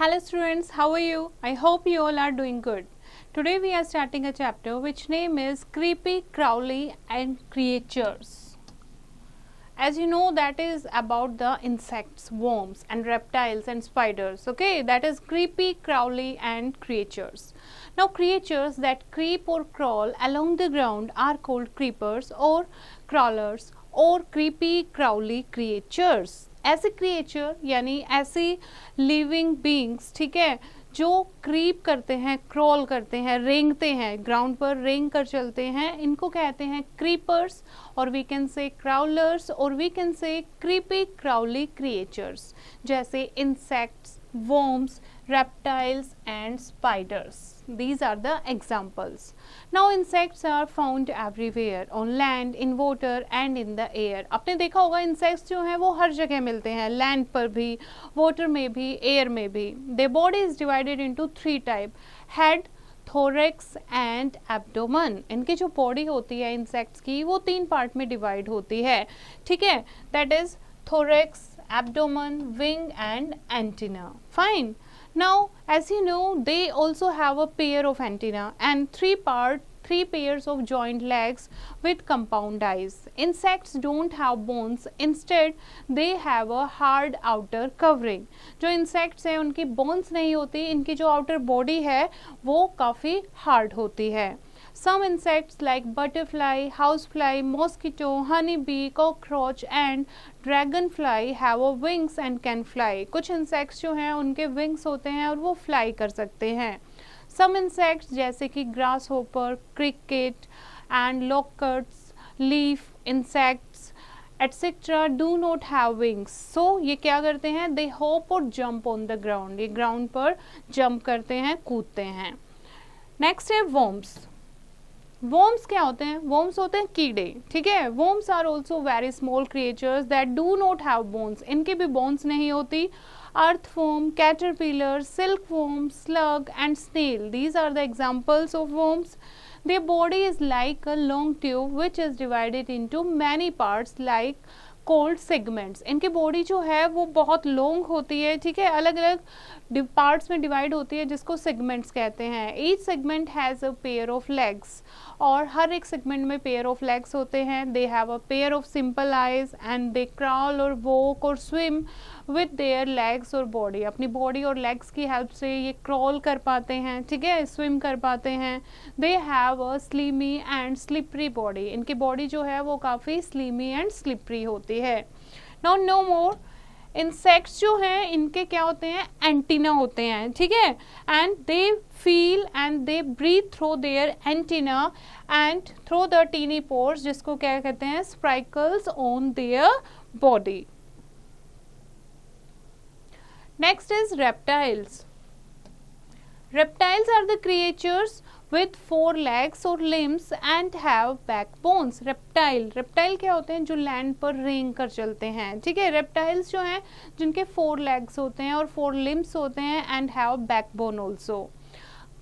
Hello students, how are you? I hope you all are doing good. Today we are starting a chapter which name is Creepy, Crawly and Creatures. As you know, that is about the insects, worms and reptiles and spiders. Okay, that is creepy, crawly and creatures. Now creatures that creep or crawl along the ground are called creepers or crawlers और creepy crawly creatures. ऐसे creature यानी ऐसी living beings, ठीक है, जो creep करते हैं, crawl करते हैं, रेंगते हैं, ग्राउंड पर रेंग कर चलते हैं, इनको कहते हैं क्रीपर्स और वी कैन से क्राउलर्स और we can say creepy crawly creatures, जैसे insects, worms, reptiles and spiders. These are the examples. Now insects are found everywhere, on land, in water and in the air. आपने देखा होगा insects जो हैं वो हर जगह मिलते हैं, land पर भी, water में भी, air में भी. Their body is divided into three types: head, thorax and abdomen. इनकी जो body होती है insects की वो तीन part में divide होती है, ठीक है, that is thorax, abdomen, wing and antenna. Fine. Now as you know, they also have a pair of antenna and three pairs of joint legs with compound eyes. Insects don't have bones, instead they have a hard outer covering. जो insects हैं उनकी bones नहीं होती, इनकी जो outer body है वो काफ़ी hard होती है. Some insects like butterfly, housefly, mosquito, honeybee, cockroach and dragonfly have a wings and can fly. कुछ insects जो हैं उनके wings होते हैं और वो fly कर सकते हैं. Some insects जैसे कि grasshopper, cricket and locusts, leaf insects etc. do not have wings. So ये क्या करते हैं? They hop और jump on the ground. ये ground पर jump करते हैं, कूदते हैं. Next है worms. worms क्या होते हैं? worms होते हैं कीड़े, ठीक है. worms are also very small creatures that do not have bones. इनकी भी bones नहीं होती. earthworm, caterpillar, silkworm, slug and snail. These are the examples of worms. Their body is like a long tube which is divided into many parts like called segments. इनकी body जो है वो बहुत long होती है, ठीक है, अलग अलग पार्ट्स में डिवाइड होती है जिसको सेगमेंट्स कहते हैं. Each segment has a pair of legs और हर एक सेगमेंट में पेयर ऑफ लेग्स होते हैं. They have a pair of simple eyes and they crawl और वॉक और स्विम विद देयर लेग्स और बॉडी. अपनी बॉडी और लेग्स की हेल्प से ये क्रॉल कर पाते हैं, ठीक है, स्विम कर पाते हैं. They have a slimy and slippery body. इनकी बॉडी जो है वो काफ़ी स्लीमी एंड स्लिपरी होती है. नाउ नो मोर इंसेक्ट्स जो हैं इनके क्या होते हैं? एंटीना होते हैं, ठीक है, and they feel and they breathe through their antenna and through the tiny pores, जिसको क्या कहते हैं? Spiracles on their body. Next is reptiles. Reptiles are the creatures with four legs or limbs and have backbones. reptile क्या होते हैं? जो land पर रेंग कर चलते हैं, ठीक है. reptiles जो हैं जिनके फोर legs होते हैं और फोर limbs होते हैं and have backbone also.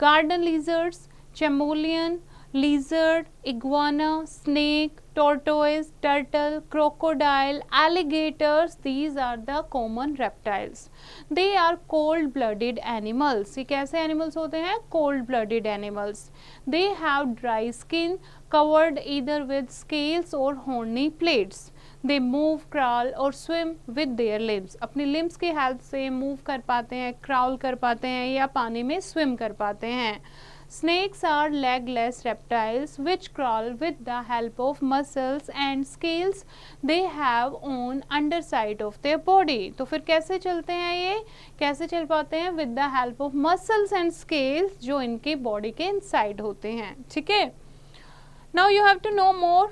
Garden lizards, chameleon, lizard, iguana, snake, tortoise, turtle, crocodile, alligators, these are the common reptiles. They are cold-blooded animals. ये कैसे animals होते हैं? Cold-blooded animals. They have dry skin covered either with scales or horny plates. They move, crawl और swim with their limbs. अपनी limbs की help से move कर पाते हैं, crawl कर पाते हैं या पानी में swim कर पाते हैं. Snakes are legless reptiles which crawl with the help of muscles and scales they have on underside of their body. तो फिर कैसे चलते हैं ये? कैसे चल पाते हैं? With the help of muscles and scales जो इनके बॉडी के inside होते हैं, ठीक है. Now you have to know more.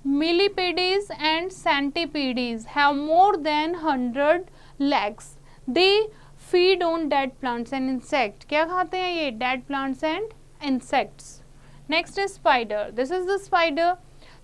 Millipedes and centipedes have more than 100 legs. They feed on dead plants and insects. क्या खाते हैं ये? Dead plants and insects. Next is spider. This is the spider.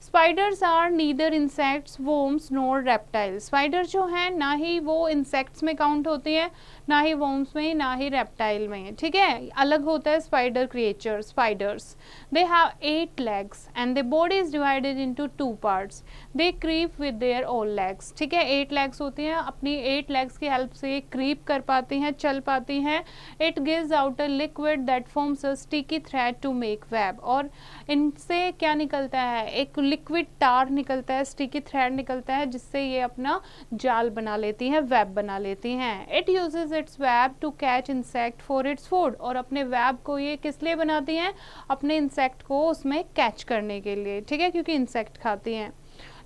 Spiders are neither insects, worms nor reptiles. Spider जो है ना ही वो insects में count होती है, ना ही worms में, ना ही reptile में, ठीक है. अलग होता है spider creature, spiders. They have 8 legs and their body is divided into two parts. They creep with their own legs, ठीक है, 8 लेग्स होती हैं, अपनी 8 लेग्स की हेल्प से क्रीप कर पाती हैं, चल पाती हैं। It gives out a liquid that forms a sticky thread to make web, और इनसे क्या निकलता है, एक लिक्विड तार निकलता है, स्टिकी थ्रेड निकलता है, जिससे ये अपना जाल बना लेती हैं, वेब बना लेती हैं। It uses it's web two catch insect for its food, और अपने वेब को ये किस लिए बनाती हैं, अपने इंसेक्ट को उसमें कैच करने के लिए, ठीक है, क्योंकि इंसेक्ट खाती हैं।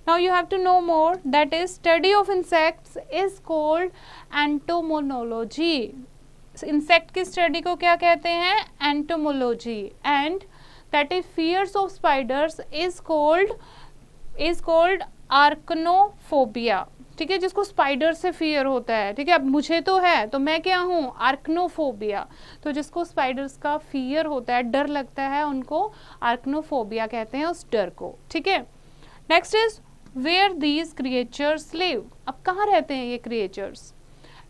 Now you have to know more, that is study of insects is called entomology. Insect की स्टडी को क्या कहते हैं, entomology. And that is fears of spiders is called arachnophobia, ठीक है, जिसको स्पाइडर से फियर होता है, ठीक है, अब मुझे तो है तो मैं क्या हूँ, आर्कनोफोबिया, तो जिसको स्पाइडर्स का फियर होता है, डर लगता है, उनको आर्कनोफोबिया कहते हैं, उस डर को, ठीक है। Next is where these creatures live, अब कहाँ रहते हैं ये creatures,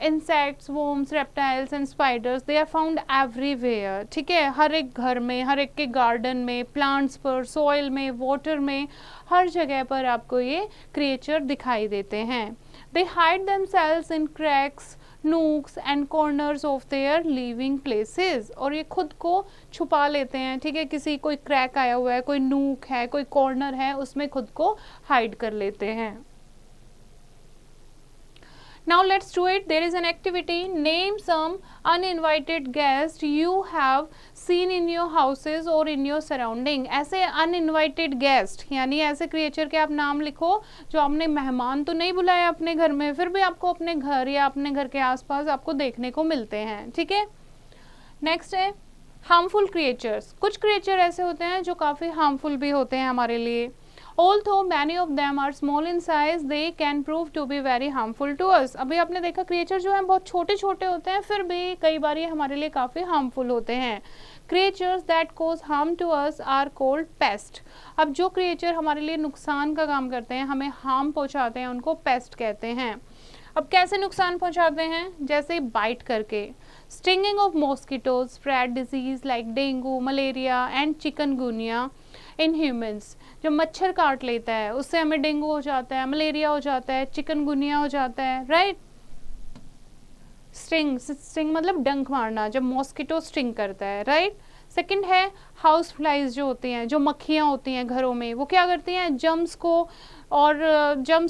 insects, worms, reptiles and spiders, they are found everywhere, ठीक है, हर एक घर में, हर एक के गार्डन में, प्लांट्स पर, सॉइल में, वाटर में, हर जगह पर आपको ये क्रिएचर दिखाई देते हैं। They hide themselves in cracks, nooks and corners of their living places, और ये खुद को छुपा लेते हैं, ठीक है, किसी कोई क्रैक आया हुआ है, कोई नूक है, कोई कॉर्नर है, उसमें खुद को हाइड कर लेते हैं। Now let's do it. There is an activity. Name some uninvited guests you have seen in your houses or in your surrounding. ऐसे uninvited guest यानी ऐसे creature के आप नाम लिखो जो आपने मेहमान तो नहीं बुलाया अपने घर में, फिर भी आपको अपने घर या अपने घर के आसपास आपको देखने को मिलते हैं, ठीक है। नेक्स्ट है harmful creatures. कुछ creature ऐसे होते हैं जो काफ़ी harmful भी होते हैं हमारे लिए। Although many of them are small in size, they can prove to be very harmful to us. अभी आपने देखा क्रिएचर जो हैं बहुत छोटे छोटे होते हैं, फिर भी कई बार ये हमारे लिए काफ़ी हार्मफुल होते हैं। Creatures that cause harm to us are called pest. अब जो क्रिएचर हमारे लिए नुकसान का काम करते हैं, हमें हार्म पहुंचाते हैं, उनको पेस्ट कहते हैं। अब कैसे नुकसान पहुंचाते हैं, जैसे बाइट करके, stinging of mosquitoes spread disease like dengue, malaria and chikungunya in humans. जो मच्छर काट लेता है उससे हमें डेंगू हो जाता है, मलेरिया हो जाता है, चिकनगुनिया हो जाता है, राइट। स्टिंग मतलब डंक मारना, जब मॉस्किटो स्टिंग करता है, राइट। सेकंड है हाउस फ्लाइज, जो होती हैं, जो मक्खियाँ होती हैं घरों में, वो क्या करती हैं, जम्स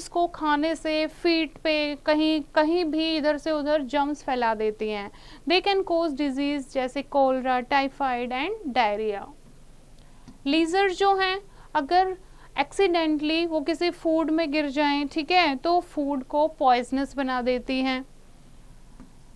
को खाने से फीट पे कहीं भी इधर से उधर जम्स फैला देती हैं। दे कैन कोज डिजीज जैसे cholera, typhoid and diarrhoea. Leeches जो हैं, अगर एक्सीडेंटली वो किसी फूड में गिर जाएं, ठीक है, तो फूड को पॉइजनस बना देती हैं।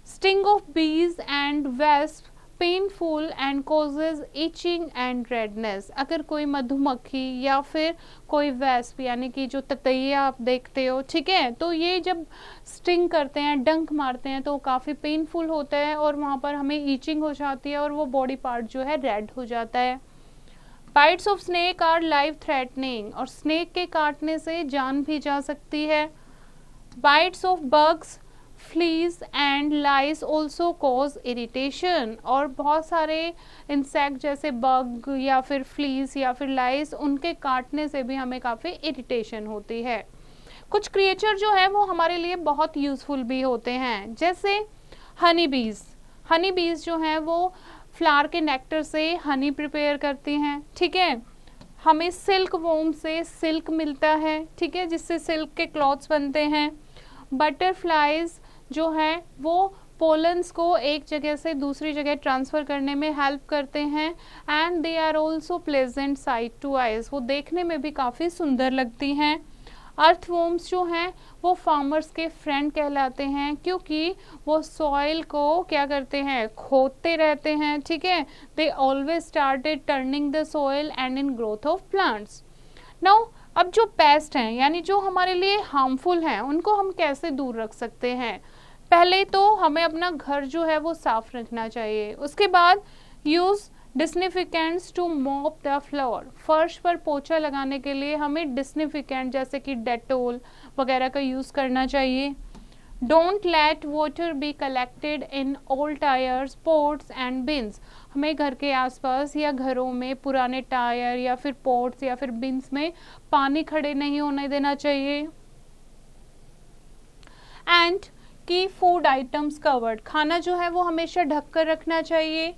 स्टिंग ऑफ बीज and wasp painful and causes etching and redness, अगर कोई मधुमक्खी या फिर कोई वेस्प यानी कि जो ततैया आप देखते हो, ठीक है, तो ये जब स्टिंग करते हैं, डंक मारते हैं, तो काफ़ी पेनफुल होता है और वहाँ पर हमें ईचिंग हो जाती है और वो बॉडी पार्ट जो है रेड हो जाता है। Bites of snake are life threatening, और स्नेक के काटने से जान भी जा सकती है। Bites of bugs, fleas and lice also cause irritation, और बहुत सारे इंसेक्ट जैसे बग या फिर फ्लीज या फिर लाइस, उनके काटने से भी हमें काफ़ी इरिटेशन होती है। कुछ क्रिएचर जो है वो हमारे लिए बहुत यूजफुल भी होते हैं, जैसे हनी बीज। हनी बीज जो हैं वो फ्लावर के नेक्टर से हनी प्रिपेयर करती हैं, ठीक है। हमें सिल्क वोम से सिल्क मिलता है, ठीक है, जिससे सिल्क के क्लॉथ्स बनते हैं। बटरफ्लाइज जो हैं वो पोलन्स को एक जगह से दूसरी जगह ट्रांसफ़र करने में हेल्प करते हैं। And they are also pleasant sight to eyes, वो देखने में भी काफ़ी सुंदर लगती हैं। अर्थवॉर्म्स जो हैं वो फार्मर्स के फ्रेंड कहलाते हैं, क्योंकि वो सॉइल को क्या करते हैं, खोदते रहते हैं, ठीक है। They always started turning the soil and in growth of plants. Now अब जो पेस्ट हैं यानी जो हमारे लिए हार्मफुल हैं, उनको हम कैसे दूर रख सकते हैं। पहले तो हमें अपना घर जो है वो साफ रखना चाहिए। उसके बाद use disinfectants to mop the floor, फर्श पर पोछा लगाने के लिए हमें डिस्निफिकेंट जैसे कि डेटोल वगैरह का यूज़ करना चाहिए। Don't let water be collected in old tyres, pots and bins. हमें घर के आसपास या घरों में पुराने टायर या फिर पोट्स या फिर बिन्स में पानी खड़े नहीं होने देना चाहिए। एंड की फूड आइटम्स कवर्ड, खाना जो है वो हमेशा ढक कर रखना चाहिए।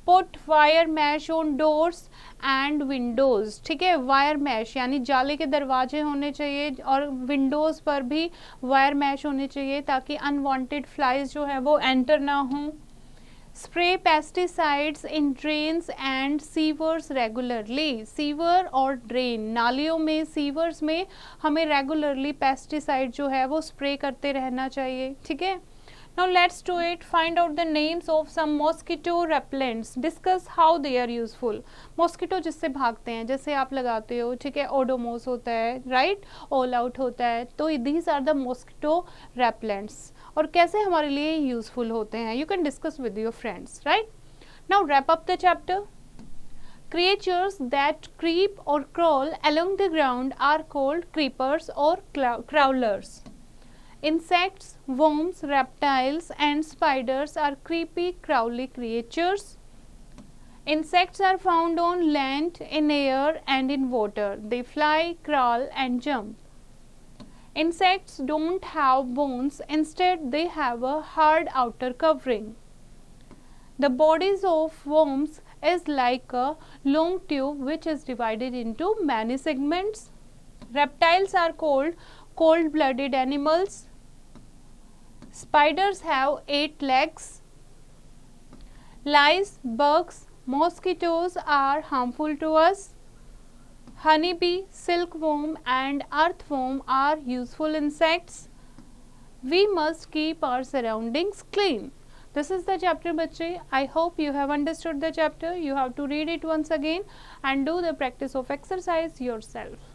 Put wire mesh on doors and Windows, ठीक है, वायर मैश यानी जाले के दरवाजे होने चाहिए और विंडोज पर भी वायर मैश होने चाहिए ताकि अनवांटेड फ्लाइज जो है वो एंटर ना हो। Spray pesticides in drains and sewers regularly, sewer और ड्रेन, नालियों में, सीवर्स में हमें रेगुलरली पेस्टिसाइड जो है वो स्प्रे करते रहना चाहिए, ठीक है। Now let's do it. Find out the names of some mosquito repellents. Discuss how they are useful. Mosquito जिससे भागते हैं, जैसे आप लगाते हो, ठीक है, ओडोमोस होता है, राइट, ऑल आउट होता है, तो these are the mosquito repellents. और कैसे हमारे लिए यूजफुल होते हैं, you can discuss with your friends, right? Now wrap up the chapter. Creatures that creep or crawl along the ground are called creepers or crawlers. Insects, worms, reptiles and spiders are creepy, crawly creatures. Insects are found on land, in air and in water. They fly, crawl and jump. Insects don't have bones, instead they have a hard outer covering. The bodies of worms is like a long tube which is divided into many segments. Reptiles are called cold-blooded animals. Spiders have 8 legs. Lice, bugs, mosquitoes are harmful to us. Honeybee, silkworm and earthworm are useful insects. We must keep our surroundings clean. This is the chapter, बच्चे. I hope you have understood the chapter. You have to read it once again and do the practice of exercise yourself.